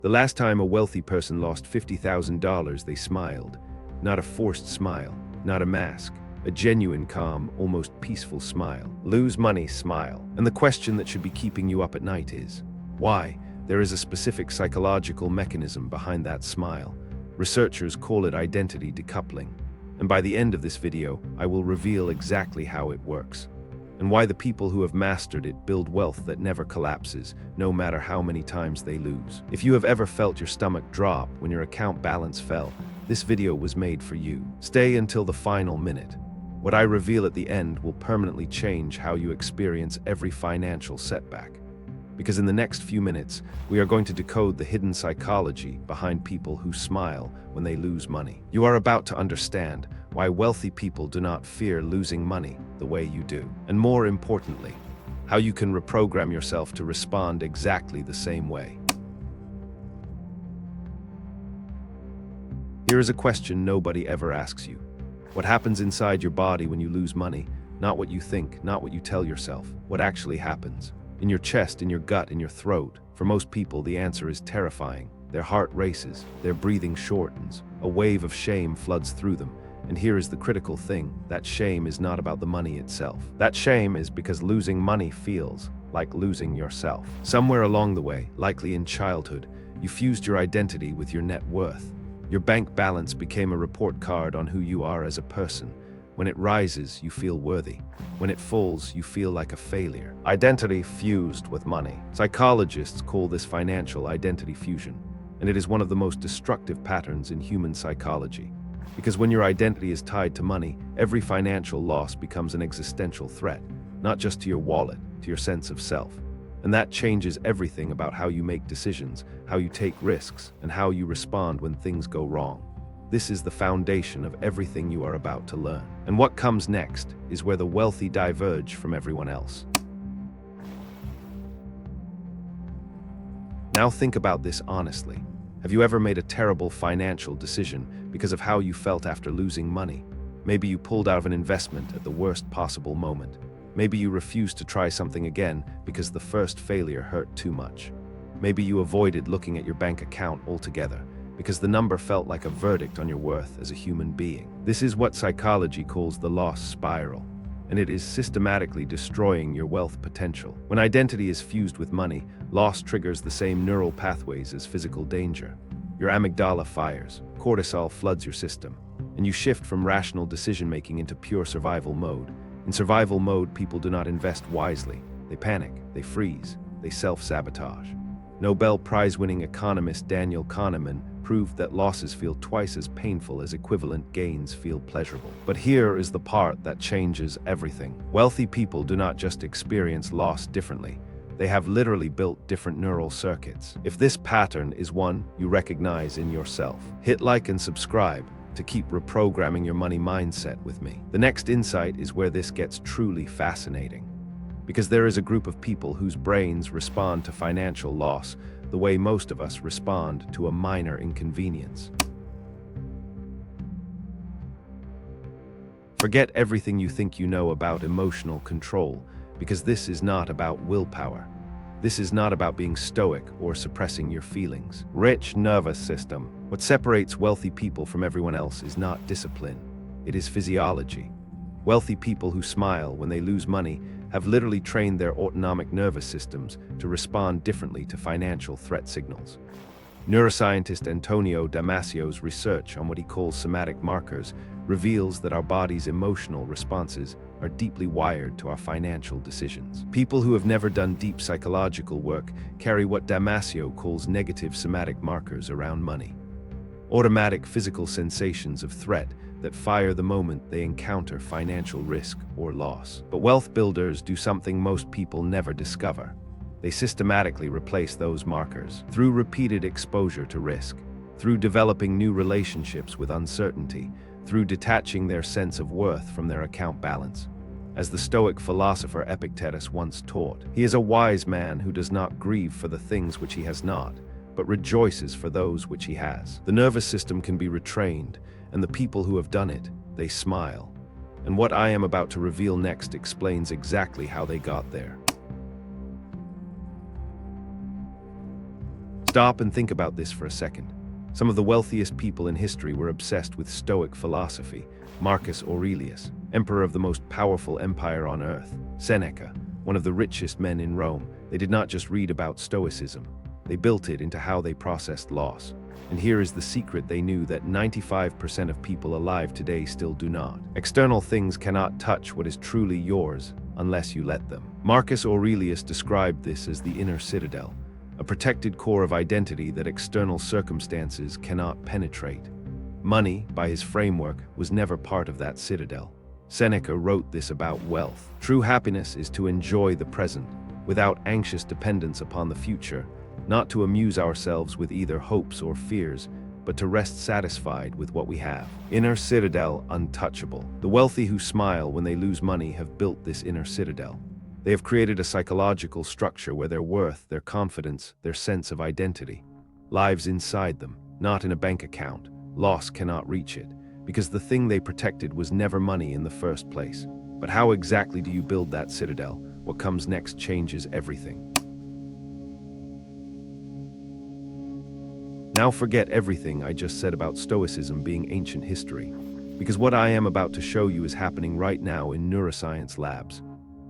The last time a wealthy person lost $50,000, they smiled. Not a forced smile, not a mask. A genuine, calm, almost peaceful smile. Lose money, smile. And the question that should be keeping you up at night is, why? There is a specific psychological mechanism behind that smile. Researchers call it identity decoupling. And by the end of this video, I will reveal exactly how it works, and why the people who have mastered it build wealth that never collapses, no matter how many times they lose. If you have ever felt your stomach drop when your account balance fell, this video was made for you. Stay until the final minute. What I reveal at the end will permanently change how you experience every financial setback. Because in the next few minutes, we are going to decode the hidden psychology behind people who smile when they lose money. You are about to understand why wealthy people do not fear losing money the way you do. And more importantly, how you can reprogram yourself to respond exactly the same way. Here is a question nobody ever asks you. What happens inside your body when you lose money? Not what you think, not what you tell yourself. What actually happens? In your chest, in your gut, in your throat. For most people, the answer is terrifying. Their heart races, their breathing shortens, a wave of shame floods through them. And here is the critical thing, that shame is not about the money itself. That shame is because losing money feels like losing yourself. Somewhere along the way, likely in childhood, you fused your identity with your net worth. Your bank balance became a report card on who you are as a person. When it rises, you feel worthy. When it falls, you feel like a failure. Identity fused with money. Psychologists call this financial identity fusion, and it is one of the most destructive patterns in human psychology. Because when your identity is tied to money, every financial loss becomes an existential threat, not just to your wallet, to your sense of self. And that changes everything about how you make decisions, how you take risks, and how you respond when things go wrong. This is the foundation of everything you are about to learn. And what comes next is where the wealthy diverge from everyone else. Now think about this honestly. Have you ever made a terrible financial decision because of how you felt after losing money? Maybe you pulled out of an investment at the worst possible moment. Maybe you refused to try something again because the first failure hurt too much. Maybe you avoided looking at your bank account altogether because the number felt like a verdict on your worth as a human being. This is what psychology calls the loss spiral, and it is systematically destroying your wealth potential. When identity is fused with money, loss triggers the same neural pathways as physical danger. Your amygdala fires, cortisol floods your system, and you shift from rational decision-making into pure survival mode. In survival mode, people do not invest wisely. They panic, they freeze, they self-sabotage. Nobel Prize-winning economist Daniel Kahneman proved that losses feel twice as painful as equivalent gains feel pleasurable. But here is the part that changes everything. Wealthy people do not just experience loss differently. They have literally built different neural circuits. If this pattern is one you recognize in yourself, hit like and subscribe to keep reprogramming your money mindset with me. The next insight is where this gets truly fascinating. Because there is a group of people whose brains respond to financial loss the way most of us respond to a minor inconvenience. Forget everything you think you know about emotional control, because this is not about willpower. This is not about being stoic or suppressing your feelings. Rich nervous system. What separates wealthy people from everyone else is not discipline. It is physiology. Wealthy people who smile when they lose money have literally trained their autonomic nervous systems to respond differently to financial threat signals. Neuroscientist Antonio Damasio's research on what he calls somatic markers reveals that our body's emotional responses are deeply wired to our financial decisions. People who have never done deep psychological work carry what Damasio calls negative somatic markers around money. Automatic physical sensations of threat that fire the moment they encounter financial risk or loss. But wealth builders do something most people never discover. They systematically replace those markers through repeated exposure to risk, through developing new relationships with uncertainty, through detaching their sense of worth from their account balance. As the Stoic philosopher Epictetus once taught, he is a wise man who does not grieve for the things which he has not, but rejoices for those which he has. The nervous system can be retrained, and the people who have done it, they smile. And what I am about to reveal next explains exactly how they got there. Stop and think about this for a second. Some of the wealthiest people in history were obsessed with Stoic philosophy. Marcus Aurelius, emperor of the most powerful empire on earth. Seneca, one of the richest men in Rome. They did not just read about Stoicism. They built it into how they processed loss. And here is the secret they knew that 95% of people alive today still do not. External things cannot touch what is truly yours unless you let them. Marcus Aurelius described this as the inner citadel, a protected core of identity that external circumstances cannot penetrate. Money, by his framework, was never part of that citadel. Seneca wrote this about wealth. True happiness is to enjoy the present, without anxious dependence upon the future, not to amuse ourselves with either hopes or fears, but to rest satisfied with what we have. Inner citadel untouchable. The wealthy who smile when they lose money have built this inner citadel. They have created a psychological structure where their worth, their confidence, their sense of identity lives inside them, not in a bank account. Loss cannot reach it, because the thing they protected was never money in the first place. But how exactly do you build that citadel? What comes next changes everything. Now forget everything I just said about Stoicism being ancient history, because what I am about to show you is happening right now in neuroscience labs.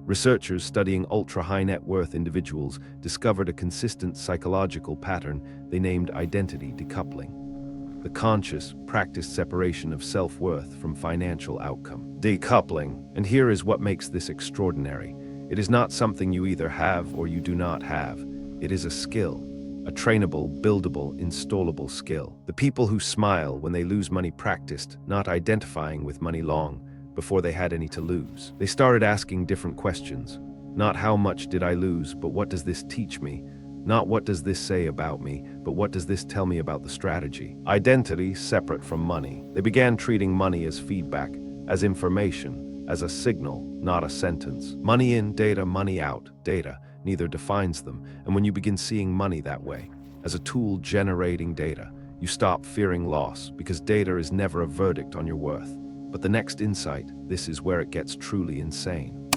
Researchers studying ultra-high net worth individuals discovered a consistent psychological pattern they named identity decoupling. The conscious, practiced separation of self-worth from financial outcome. Decoupling, and here is what makes this extraordinary. It is not something you either have or you do not have. It is a skill. A trainable, buildable, installable skill. The people who smile when they lose money practiced not identifying with money long before they had any to lose. They started asking different questions. Not how much did I lose, but what does this teach me? Not what does this say about me, but what does this tell me about the strategy? Identity separate from money. They began treating money as feedback, as information, as a signal, not a sentence. Money in, data, money out, data. Neither defines them, and when you begin seeing money that way, as a tool generating data, you stop fearing loss, because data is never a verdict on your worth. But the next insight, this is where it gets truly insane.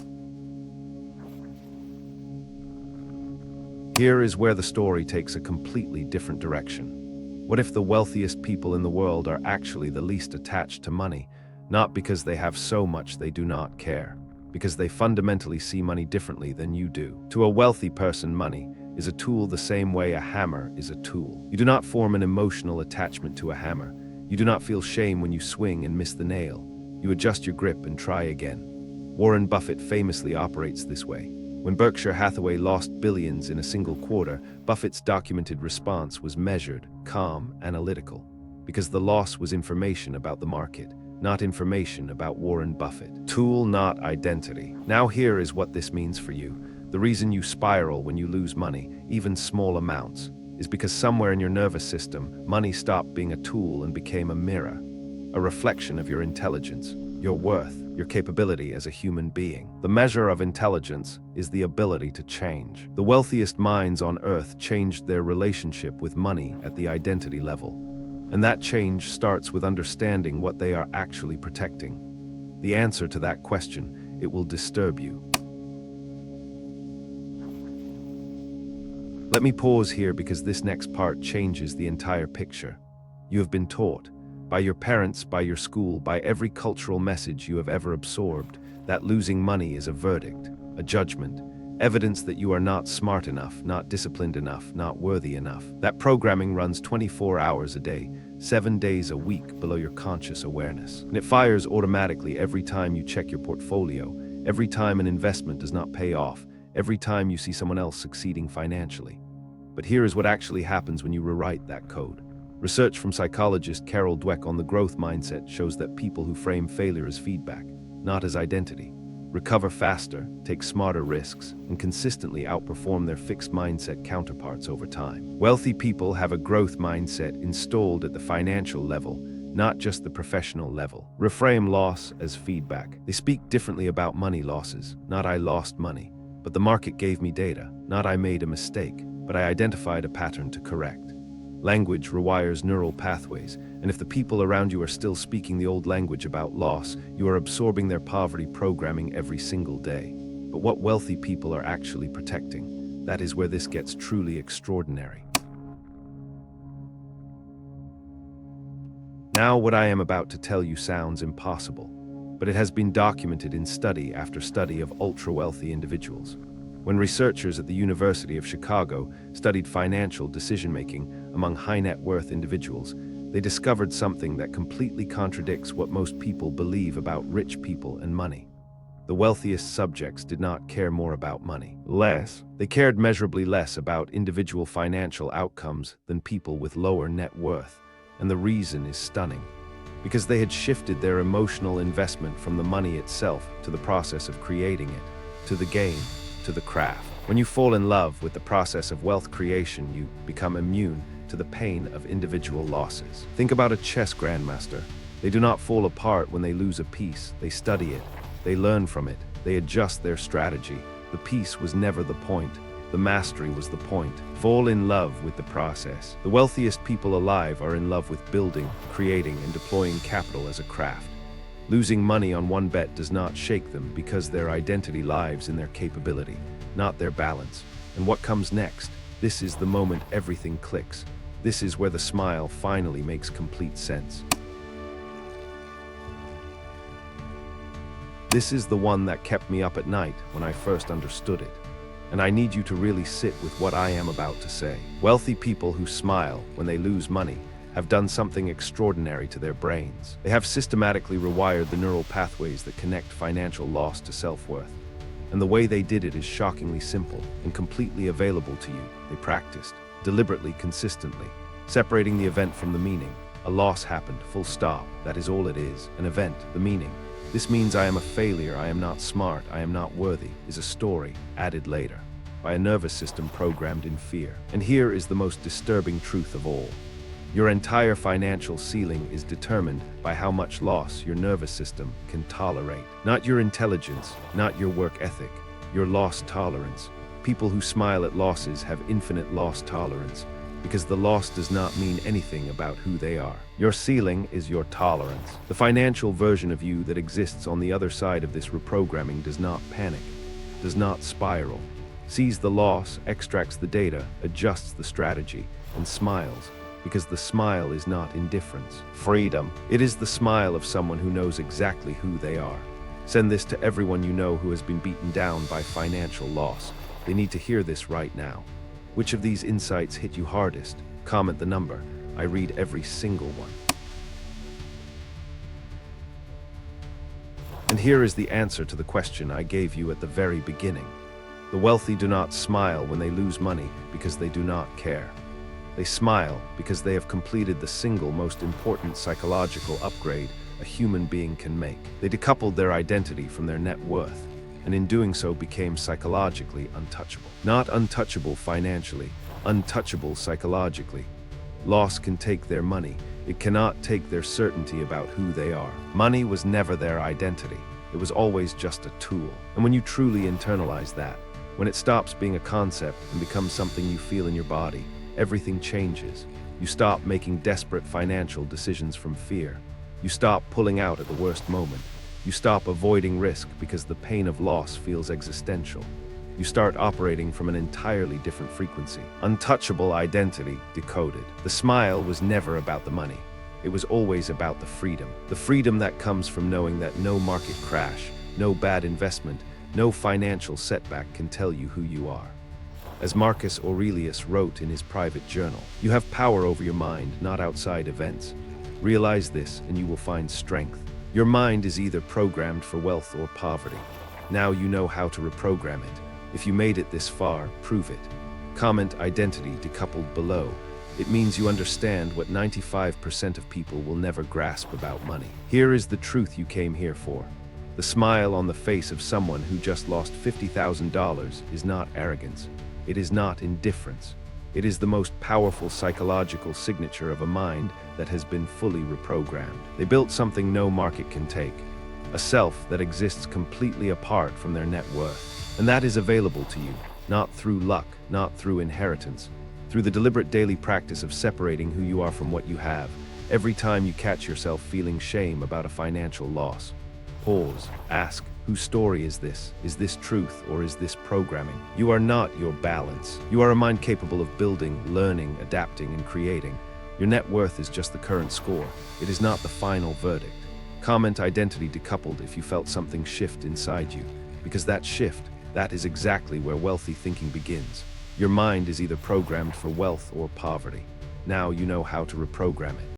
Here is where the story takes a completely different direction. What if the wealthiest people in the world are actually the least attached to money, not because they have so much they do not care, because they fundamentally see money differently than you do. To a wealthy person, money is a tool the same way a hammer is a tool. You do not form an emotional attachment to a hammer. You do not feel shame when you swing and miss the nail. You adjust your grip and try again. Warren Buffett famously operates this way. When Berkshire Hathaway lost billions in a single quarter, Buffett's documented response was measured, calm, analytical, because the loss was information about the market, not information about Warren Buffett. Tool, not identity. Now here is what this means for you. The reason you spiral when you lose money, even small amounts, is because somewhere in your nervous system, money stopped being a tool and became a mirror, a reflection of your intelligence, your worth, your capability as a human being. The measure of intelligence is the ability to change. The wealthiest minds on earth changed their relationship with money at the identity level. And that change starts with understanding what they are actually protecting. The answer to that question, it will disturb you. Let me pause here because this next part changes the entire picture. You have been taught, by your parents, by your school, by every cultural message you have ever absorbed, that losing money is a verdict, a judgment, evidence that you are not smart enough, not disciplined enough, not worthy enough. That programming runs 24 hours a day, 7 days a week below your conscious awareness. And it fires automatically every time you check your portfolio, every time an investment does not pay off, every time you see someone else succeeding financially. But here is what actually happens when you rewrite that code. Research from psychologist Carol Dweck on the growth mindset shows that people who frame failure as feedback, not as identity, recover faster, take smarter risks, and consistently outperform their fixed mindset counterparts over time. Wealthy people have a growth mindset installed at the financial level, not just the professional level. Reframe loss as feedback. They speak differently about money losses, not I lost money, but the market gave me data, not I made a mistake, but I identified a pattern to correct. Language rewires neural pathways, and if the people around you are still speaking the old language about loss, you are absorbing their poverty programming every single day. But what wealthy people are actually protecting, that is where this gets truly extraordinary. Now, what I am about to tell you sounds impossible, but it has been documented in study after study of ultra-wealthy individuals. When researchers at the University of Chicago studied financial decision-making among high-net-worth individuals, they discovered something that completely contradicts what most people believe about rich people and money. The wealthiest subjects did not care more about money. They cared measurably less about individual financial outcomes than people with lower net worth. And the reason is stunning. Because they had shifted their emotional investment from the money itself to the process of creating it, to the game, to the craft. When you fall in love with the process of wealth creation, you become immune to the pain of individual losses. Think about a chess grandmaster. They do not fall apart when they lose a piece. They study it. They learn from it. They adjust their strategy. The piece was never the point. The mastery was the point. Fall in love with the process. The wealthiest people alive are in love with building, creating, and deploying capital as a craft. Losing money on one bet does not shake them because their identity lies in their capability, not their balance. And what comes next? This is the moment everything clicks. This is where the smile finally makes complete sense. This is the one that kept me up at night when I first understood it. And I need you to really sit with what I am about to say. Wealthy people who smile when they lose money have done something extraordinary to their brains. They have systematically rewired the neural pathways that connect financial loss to self-worth. And the way they did it is shockingly simple and completely available to you. They practiced, deliberately, consistently, separating the event from the meaning. A loss happened, full stop. That is all it is, an event, the meaning. This means I am a failure, I am not smart, I am not worthy, is a story added later by a nervous system programmed in fear. And here is the most disturbing truth of all. Your entire financial ceiling is determined by how much loss your nervous system can tolerate. Not your intelligence, not your work ethic, your loss tolerance. People who smile at losses have infinite loss tolerance, because the loss does not mean anything about who they are. Your ceiling is your tolerance. The financial version of you that exists on the other side of this reprogramming does not panic, does not spiral, sees the loss, extracts the data, adjusts the strategy, and smiles, because the smile is not indifference. Freedom. It is the smile of someone who knows exactly who they are. Send this to everyone you know who has been beaten down by financial loss. They need to hear this right now. Which of these insights hit you hardest? Comment the number. I read every single one. And here is the answer to the question I gave you at the very beginning. The wealthy do not smile when they lose money because they do not care. They smile because they have completed the single most important psychological upgrade a human being can make. They decoupled their identity from their net worth, and in doing so became psychologically untouchable. Not untouchable financially, untouchable psychologically. Loss can take their money. It cannot take their certainty about who they are. Money was never their identity. It was always just a tool. And when you truly internalize that, when it stops being a concept and becomes something you feel in your body, everything changes. You stop making desperate financial decisions from fear. You stop pulling out at the worst moment. You stop avoiding risk because the pain of loss feels existential. You start operating from an entirely different frequency. Untouchable identity decoded. The smile was never about the money. It was always about the freedom that comes from knowing that no market crash, no bad investment, no financial setback can tell you who you are. As Marcus Aurelius wrote in his private journal, you have power over your mind, not outside events. Realize this and you will find strength. Your mind is either programmed for wealth or poverty. Now you know how to reprogram it. If you made it this far, prove it. Comment identity decoupled below. It means you understand what 95% of people will never grasp about money. Here is the truth you came here for. The smile on the face of someone who just lost $50,000 is not arrogance. It is not indifference. It is the most powerful psychological signature of a mind that has been fully reprogrammed. They built something no market can take, a self that exists completely apart from their net worth. And that is available to you, not through luck, not through inheritance, through the deliberate daily practice of separating who you are from what you have. Every time you catch yourself feeling shame about a financial loss, pause, ask, whose story is this? Is this truth or is this programming? You are not your balance. You are a mind capable of building, learning, adapting, and creating. Your net worth is just the current score. It is not the final verdict. Comment identity decoupled if you felt something shift inside you, because that shift, that is exactly where wealthy thinking begins. Your mind is either programmed for wealth or poverty. Now you know how to reprogram it.